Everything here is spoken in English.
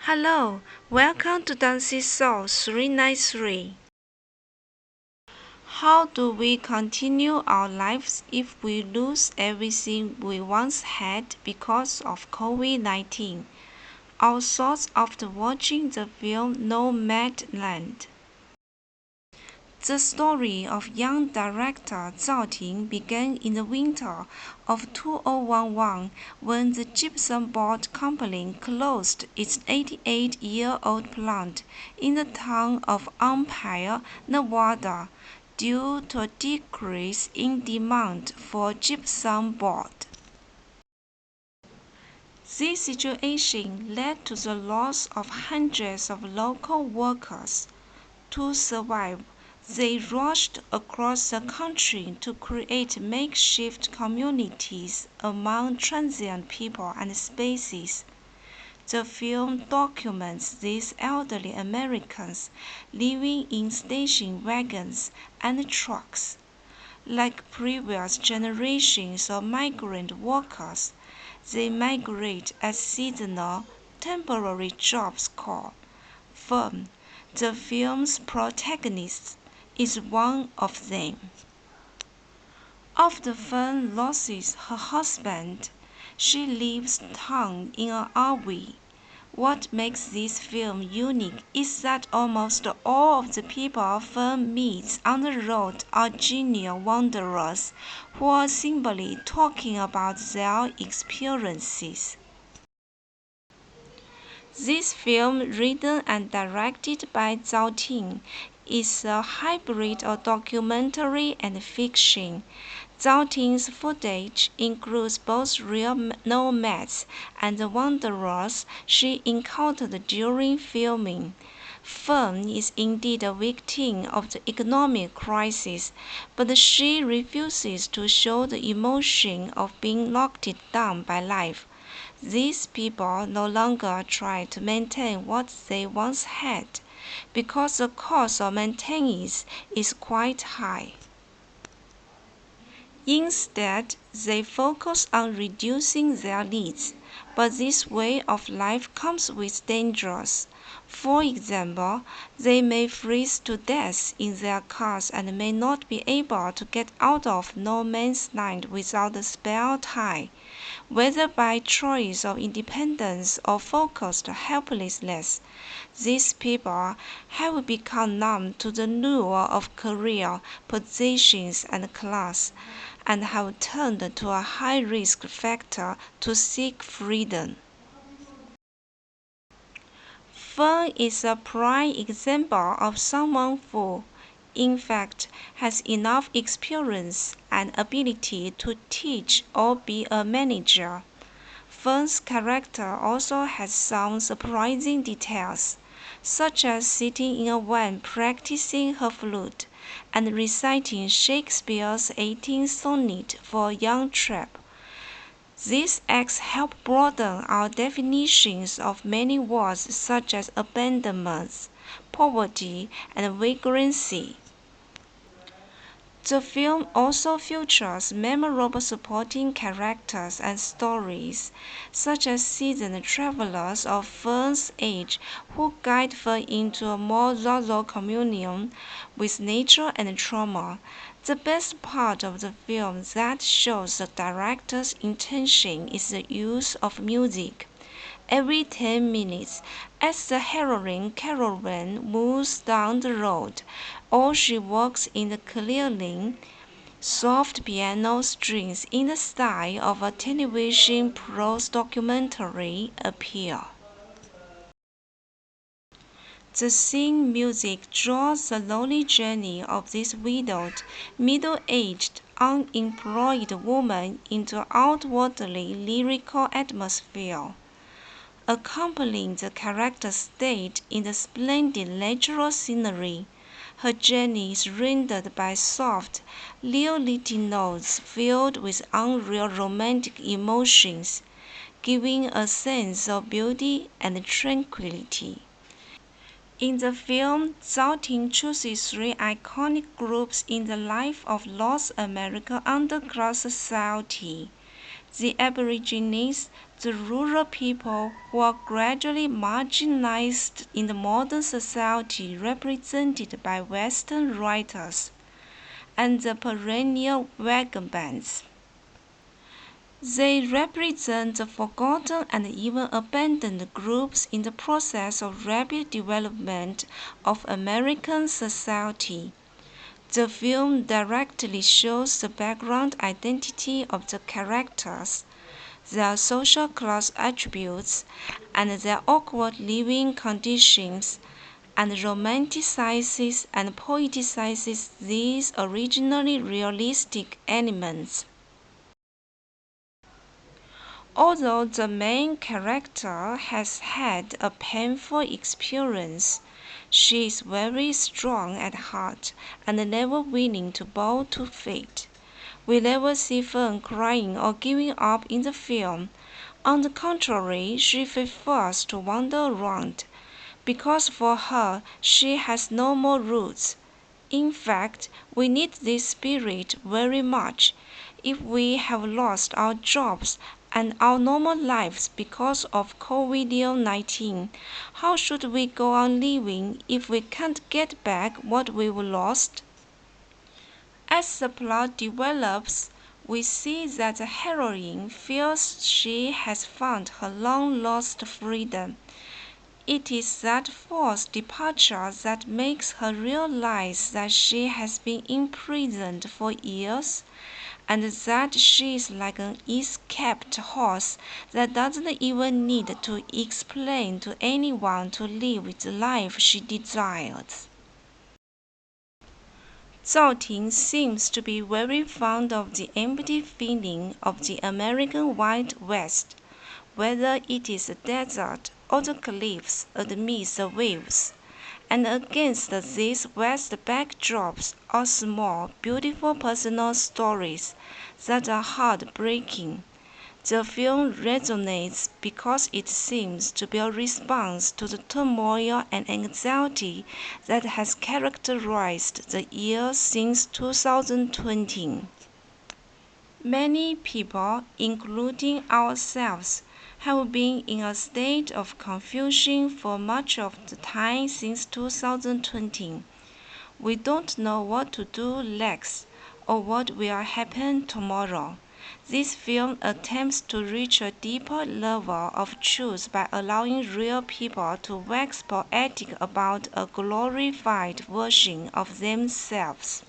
Hello, welcome to Dawnxisoul393. How do we continue our lives if we lose everything we once had because of Covid-19? Our thoughts after watching the film Nomadland. The story of young director Zhao Ting began in the winter of 2011 when the Gypsum Board Company closed its 88-year-old plant in the town of Umpire, Nevada, due to a decrease in demand for gypsum board. This situation led to the loss of hundreds of local workers. To survive, they rushed across the country to create makeshift communities among transient people and species. The film documents these elderly Americans living in station wagons and trucks. Like previous generations of migrant workers, they migrate as seasonal, temporary jobs called firm. The film's protagonist is one of them. After Fern loses her husband, she leaves town in an RV. What makes this film unique is that almost all of the people Fern meets on the road are genuine wanderers who are simply talking about their experiences. This film, written and directed by Zhao Ting, is a hybrid of documentary and fiction. Zhao Ting's footage includes both real nomads and the wanderers she encountered during filming. Fern is indeed a victim of the economic crisis, but she refuses to show the emotion of being locked down by life. These people no longer try to maintain what they once had, because the cost of maintaining it is quite high. Instead, they focus on reducing their needs, but this way of life comes with dangers. For example, they may freeze to death in their cars and may not be able to get out of no man's land without a spare tire. Whether by choice of independence or focused helplessness, these people have become numb to the lure of career, positions, and class, and have turned to a high-risk factor to seek freedom. Fern is a prime example of someone who, in fact, has enough experience and ability to teach or be a manager. Fern's character also has some surprising details, such as sitting in a van practicing her flute and reciting Shakespeare's 18th sonnet for a young chap. These acts help broaden our definitions of many words such as abandonment, poverty, and vagrancy. The film also features memorable supporting characters and stories, such as seasoned travelers of Fern's age who guide Fern into a more rural communion with nature and trauma. The best part of the film that shows the director's intention is the use of music. Every 10 minutes, as the heroine caravan moves down the road, or she walks in the clearing, soft piano strings in the style of a television prose documentary appear. The theme music draws the lonely journey of this widowed, middle-aged, unemployed woman into an outwardly lyrical atmosphere. Accompanying the character's state in the splendid natural scenery, her journey is rendered by soft, lyric notes filled with unreal romantic emotions, giving a sense of beauty and tranquility. In the film, Zhao Ting chooses three iconic groups in the life of North American underground society: the Aborigines, the rural people who are gradually marginalized in the modern society represented by Western writers, and the perennial wagon bands. They represent the forgotten and even abandoned groups in the process of rapid development of American society. The film directly shows the background identity of the characters, their social class attributes, and their awkward living conditions, and romanticizes and poeticizes these originally realistic elements. Although the main character has had a painful experience, she is very strong at heart and never willing to bow to fate. We never see Fern crying or giving up in the film. On the contrary, she prefers to wander around, because for her she has no more roots. In fact, we need this spirit very much. If we have lost our jobs and our normal lives because of Covid-19, how should we go on living if we can't get back what we've lost? As the plot develops, we see that the heroine feels she has found her long-lost freedom. It is that forced departure that makes her realize that she has been imprisoned for years, and that she is like an escaped horse that doesn't even need to explain to anyone to live the life she desires. Zhao Ting seems to be very fond of the empty feeling of the American Wild West, whether it is the desert or the cliffs amidst the waves. And against these West backdrops are small, beautiful personal stories that are heartbreaking. The film resonates because it seems to be a response to the turmoil and anxiety that has characterized the year since 2020. Many people, including ourselves, have been in a state of confusion for much of the time since 2020. We don't know what to do next or what will happen tomorrow. This film attempts to reach a deeper level of truth by allowing real people to wax poetic about a glorified version of themselves.